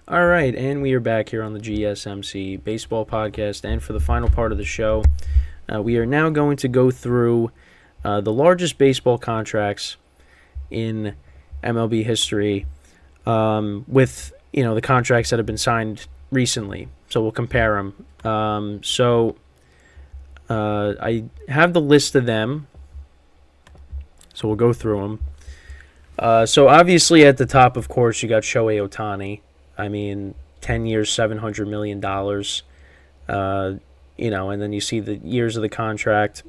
All right, and we are back here on the GSMC Baseball Podcast. And for the final part of the show, we are now going to go through the largest baseball contracts in MLB history with the contracts that have been signed recently. So we'll compare them. I have the list of them, so we'll go through them. So obviously at the top, of course, you got Shohei Ohtani. I mean, 10 years, $700 million. And then you see the years of the contract,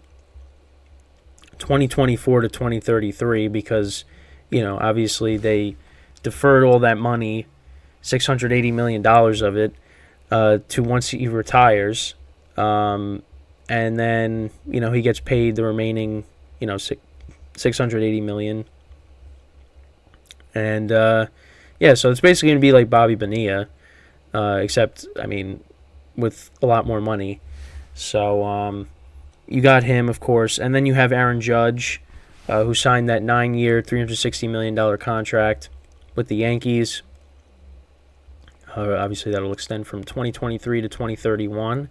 2024 to 2033, because, obviously they deferred all that money, $680 million of it, to once he retires. And then, he gets paid the remaining, $680 million. And, so it's basically going to be like Bobby Bonilla, except, with a lot more money. So you got him, of course. And then you have Aaron Judge, who signed that 9-year, $360 million contract with the Yankees. Obviously, that'll extend from 2023 to 2031.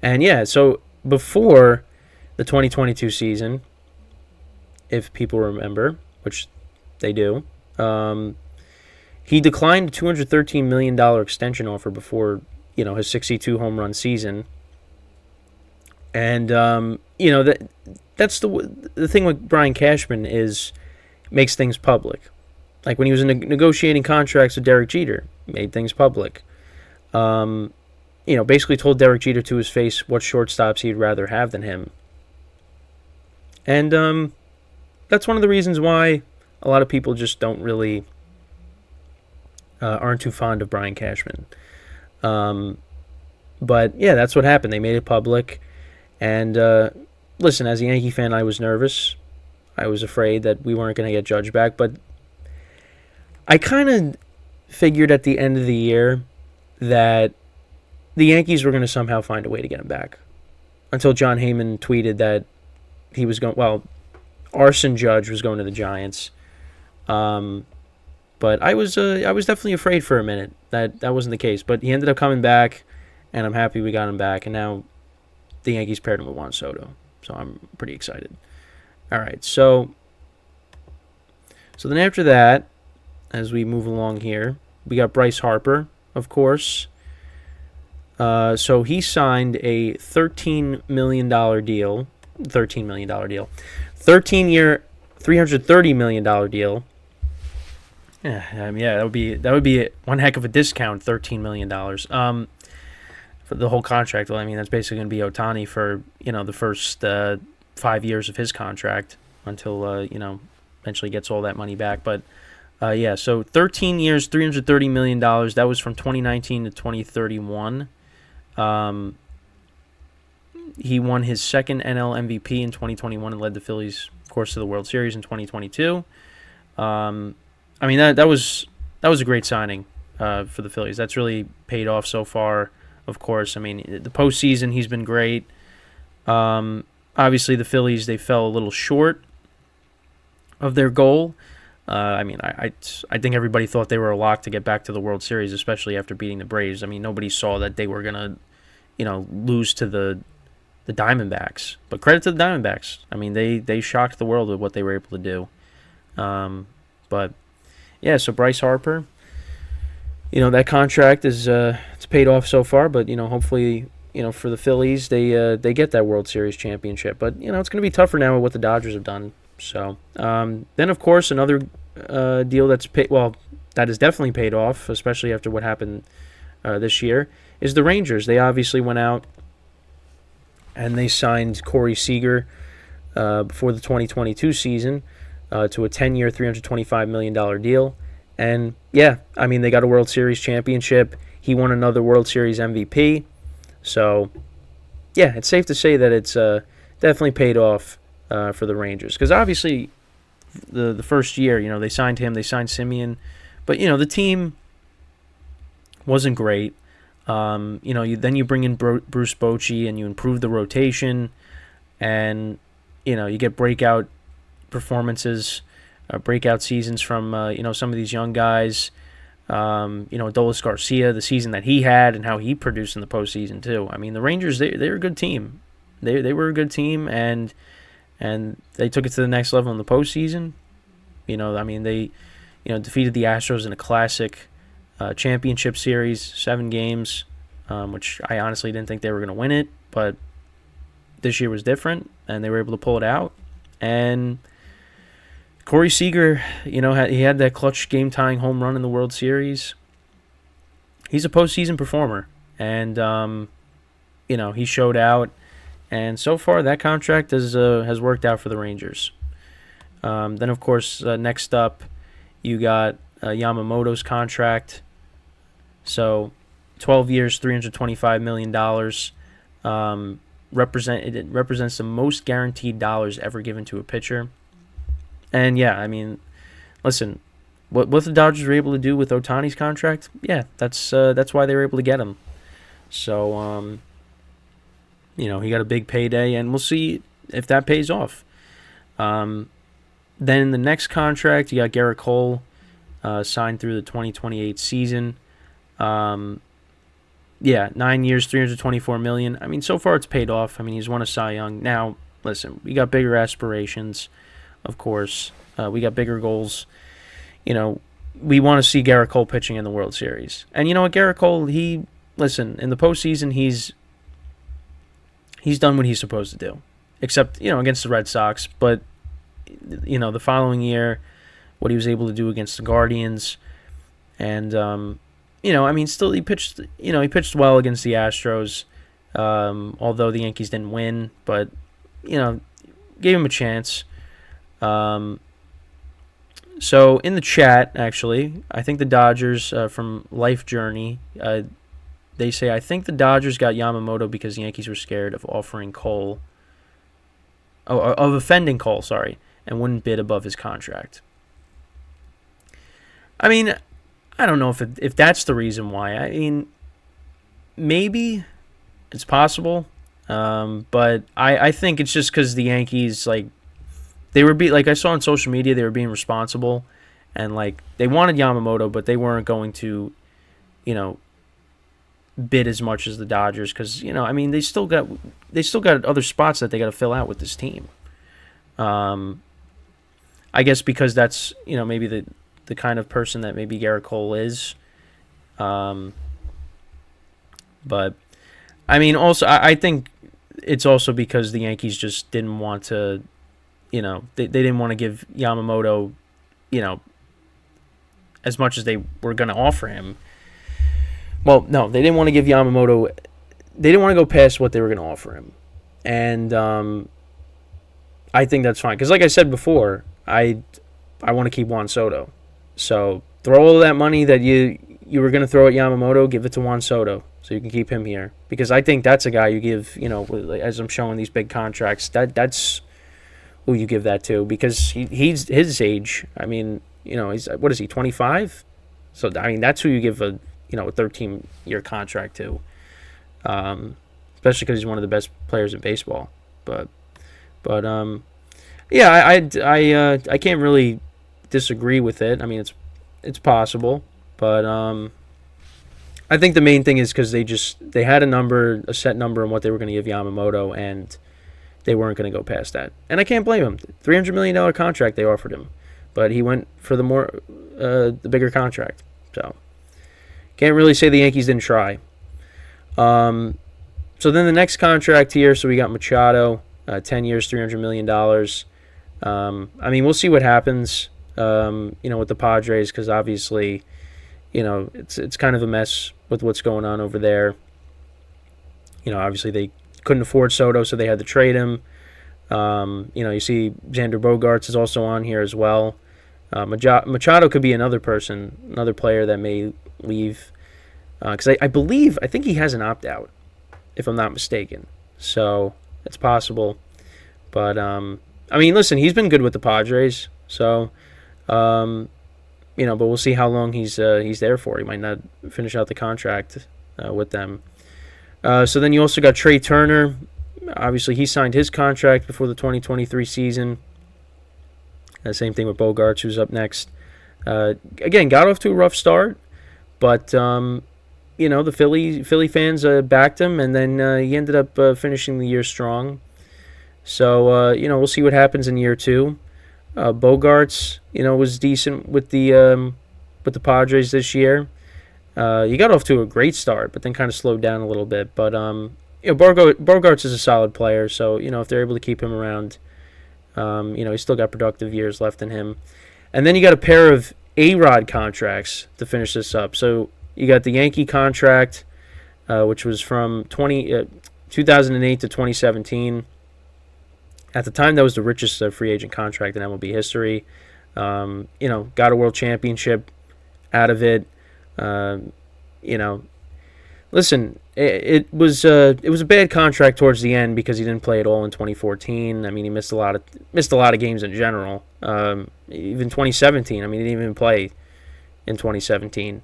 And, so before the 2022 season, if people remember, which they do, he declined a $213 million extension offer before, his 62 home run season. And, that's the thing with Brian Cashman is makes things public. Like when he was negotiating contracts with Derek Jeter, made things public. Basically told Derek Jeter to his face what shortstops he'd rather have than him. And that's one of the reasons why a lot of people just don't really aren't too fond of Brian Cashman. But yeah, that's what happened. They made it public. And listen, as a Yankee fan, I was nervous. I was afraid that we weren't going to get Judge back. But I kind of figured at the end of the year that the Yankees were going to somehow find a way to get him back. Until John Heyman tweeted that he was going, Arson Judge was going to the Giants. But I was definitely afraid for a minute that wasn't the case. But he ended up coming back, and I'm happy we got him back. And now the Yankees paired him with Juan Soto. So I'm pretty excited. All right, so then after that, as we move along here, we got Bryce Harper, of course. So he signed a $13 million deal. 13-year, $330 million deal. That would be one heck of a discount, $13 million. For the whole contract. Well, that's basically going to be Ohtani for, the first 5 years of his contract until, eventually gets all that money back. But, so 13 years, $330 million. That was from 2019 to 2031. He won his second NL MVP in 2021 and led the Phillies, of course, to the World Series in 2022. That was a great signing for the Phillies. That's really paid off so far. Of course, the postseason, he's been great. Obviously, the Phillies, they fell a little short of their goal. I think everybody thought they were a lock to get back to the World Series, especially after beating the Braves. Nobody saw that they were going to, lose to the Diamondbacks. But credit to the Diamondbacks. They shocked the world with what they were able to do. So Bryce Harper, that contract is it's paid off so far, but hopefully for the Phillies they get that World Series championship. But it's going to be tougher now with what the Dodgers have done. So then of course another deal that is definitely paid off, especially after what happened this year, is the Rangers. They obviously went out and they signed Corey Seager before the 2022 season to a 10-year, $325 million deal. And, they got a World Series championship. He won another World Series MVP. So, it's safe to say that it's definitely paid off for the Rangers. Because, obviously, the first year, they signed him, they signed Simeon. But, the team wasn't great. Then you bring in Bruce Bochy and you improve the rotation. And, you get breakout performances, breakout seasons from some of these young guys. Adolis Garcia, the season that he had and how he produced in the postseason too. I mean, the Rangers, they're a good team. They were a good team, and they took it to the next level in the postseason. They defeated the Astros in a classic championship series, 7 games, which I honestly didn't think they were going to win it, but this year was different, and they were able to pull it out. And Corey Seager, he had that clutch game-tying home run in the World Series. He's a postseason performer, and he showed out. And so far, that contract has worked out for the Rangers. Then, of course, next up, you got Yamamoto's contract. So, 12 years, $325 million. It represents the most guaranteed dollars ever given to a pitcher. And yeah, I mean, listen, what the Dodgers were able to do with Ohtani's contract, yeah, that's why they were able to get him. So, he got a big payday, and we'll see if that pays off. Then in the next contract, you got Garrett Cole signed through the 2028 season. 9 years, $324 million. I mean, so far it's paid off. I mean, he's won a Cy Young. Now, listen, we got bigger aspirations, of course. We got bigger goals. We want to see Garrett Cole pitching in the World Series. And you know what, Garrett Cole, in the postseason, he's done what he's supposed to do. Except, against the Red Sox. But, the following year, what he was able to do against the Guardians. And, still he pitched well against the Astros, although the Yankees didn't win, but, gave him a chance. So in the chat, actually, I think the Dodgers, from Life Journey, they say, I think the Dodgers got Yamamoto because the Yankees were scared of offering Cole, of offending Cole, and wouldn't bid above his contract. I mean, I don't know if that's the reason why. I mean, maybe it's possible, but I think it's just because the Yankees, they were I saw on social media, they were being responsible, and they wanted Yamamoto, but they weren't going to, bid as much as the Dodgers because they still got other spots that they got to fill out with this team. I guess because that's maybe the kind of person that maybe Garrett Cole is. But I mean, also I think it's also because the Yankees just didn't want to, they didn't want to give Yamamoto, as much as they were going to offer him. Well, no, they didn't want to give Yamamoto. They didn't want to go past what they were going to offer him, and I think that's fine because, like I said before, I want to keep Juan Soto. So throw all that money that you were going to throw at Yamamoto, give it to Juan Soto so you can keep him here. Because I think that's a guy you give, as I'm showing these big contracts, that's who you give that to. Because he's his age. I mean, he's, what is he, 25? So, I mean, that's who you give a 13-year contract to. Especially because he's one of the best players in baseball. But yeah, I can't really disagree with it. I mean, it's possible, but I think the main thing is because they had a set number on what they were going to give Yamamoto, and they weren't going to go past that. And I can't blame him. $300 million contract they offered him, but he went for the bigger contract. So can't really say the Yankees didn't try. So then the next contract here, so we got Machado, 10 years, $300 million. I mean, we'll see what happens, with the Padres, because obviously, it's kind of a mess with what's going on over there. Obviously they couldn't afford Soto, so they had to trade him. You see Xander Bogaerts is also on here as well. Machado could be another player that may leave, because I think he has an opt-out, if I'm not mistaken. So it's possible. But, I mean, listen, he's been good with the Padres, so, but we'll see how long he's there for. He might not finish out the contract with them. So then you also got Trey Turner. Obviously, he signed his contract before the 2023 season. Same thing with Bogaerts, who's up next. Again, got off to a rough start. But the Philly fans backed him, and then he ended up finishing the year strong. So we'll see what happens in year two. Bogarts, was decent with the Padres this year. He got off to a great start, but then kind of slowed down a little bit. But Bogarts is a solid player, so if they're able to keep him around, he's still got productive years left in him. And then you got a pair of A-Rod contracts to finish this up. So you got the Yankee contract, which was from 2008 to 2017. At the time, that was the richest free agent contract in MLB history. Got a world championship out of it. Listen, it was a bad contract towards the end because he didn't play at all in 2014. I mean, he missed a lot of games in general. Even 2017, I mean, he didn't even play in 2017.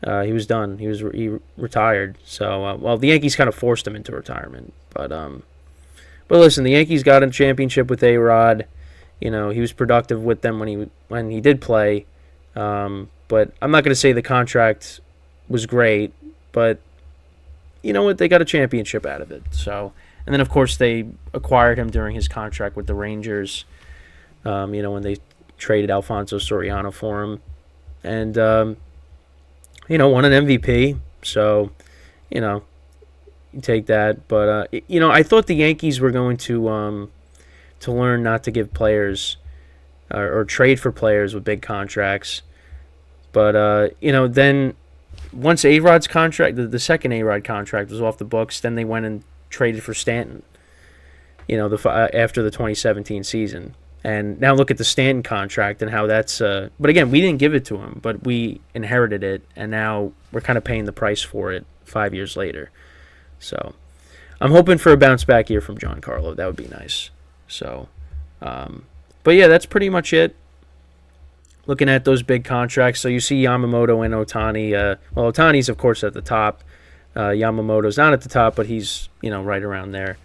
He was done. He retired. So, the Yankees kind of forced him into retirement. But listen, the Yankees got a championship with A-Rod. He was productive with them when he did play. But I'm not going to say the contract was great, but you know what? They got a championship out of it. So, and then of course they acquired him during his contract with the Rangers. When they traded Alfonso Soriano for him, and won an MVP. So, you take that. But I thought the Yankees were going to learn not to give players or trade for players with big contracts. But then once A-Rod's contract, the second A-Rod contract was off the books, then they went and traded for Stanton. After the 2017 season. And now look at the Stanton contract and how that's. But again, we didn't give it to him, but we inherited it, and now we're kind of paying the price for it 5 years later. So I'm hoping for a bounce back year from Giancarlo. That would be nice. So, but yeah, that's pretty much it. Looking at those big contracts, so you see Yamamoto and Ohtani. Ohtani's of course at the top. Yamamoto's not at the top, but he's right around there.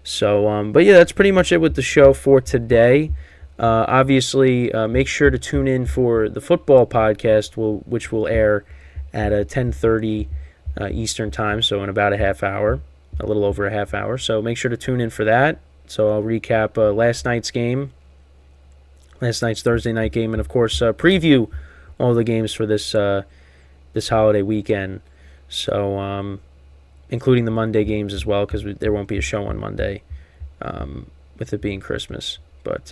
So, but yeah, that's pretty much it with the show for today. Obviously, make sure to tune in for the football podcast, which will air at 10:30 Eastern time, so in about a half hour, a little over a half hour. So make sure to tune in for that. So I'll recap last night's Thursday night game, and of course preview all the games for this holiday weekend. So including the Monday games as well, because there won't be a show on Monday with it being Christmas. But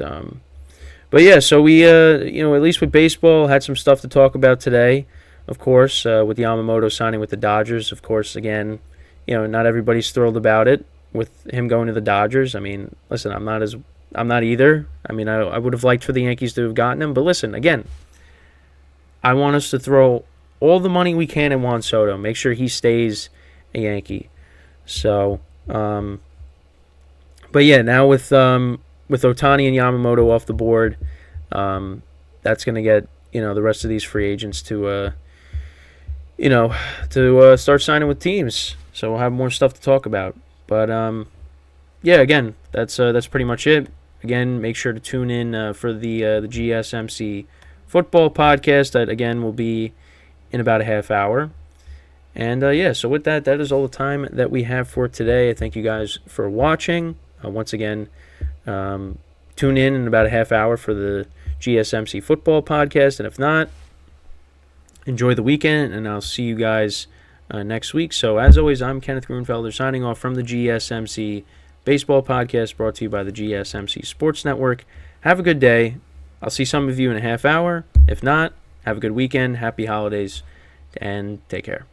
yeah, so we at least with baseball had some stuff to talk about today. Of course, with Yamamoto signing with the Dodgers. Of course, again, not everybody's thrilled about it with him going to the Dodgers. I mean, listen, I'm not either. I mean, I would have liked for the Yankees to have gotten him. But listen, again, I want us to throw all the money we can in Juan Soto. Make sure he stays a Yankee. So, but yeah, now with Ohtani and Yamamoto off the board, that's going to get the rest of these free agents to start signing with teams. So we'll have more stuff to talk about. But yeah, again, that's pretty much it. Again, make sure to tune in for the GSMC football podcast. That again will be in about a half hour. And yeah, so with that is all the time that we have for today. I thank you guys for watching. Once again, tune in about a half hour for the GSMC football podcast. And if not, enjoy the weekend, and I'll see you guys next week. So as always, I'm Kenneth Grunfelder signing off from the GSMC baseball podcast brought to you by the GSMC Sports Network. Have a good day. I'll see some of you in a half hour. If not, have a good weekend. Happy holidays, and take care.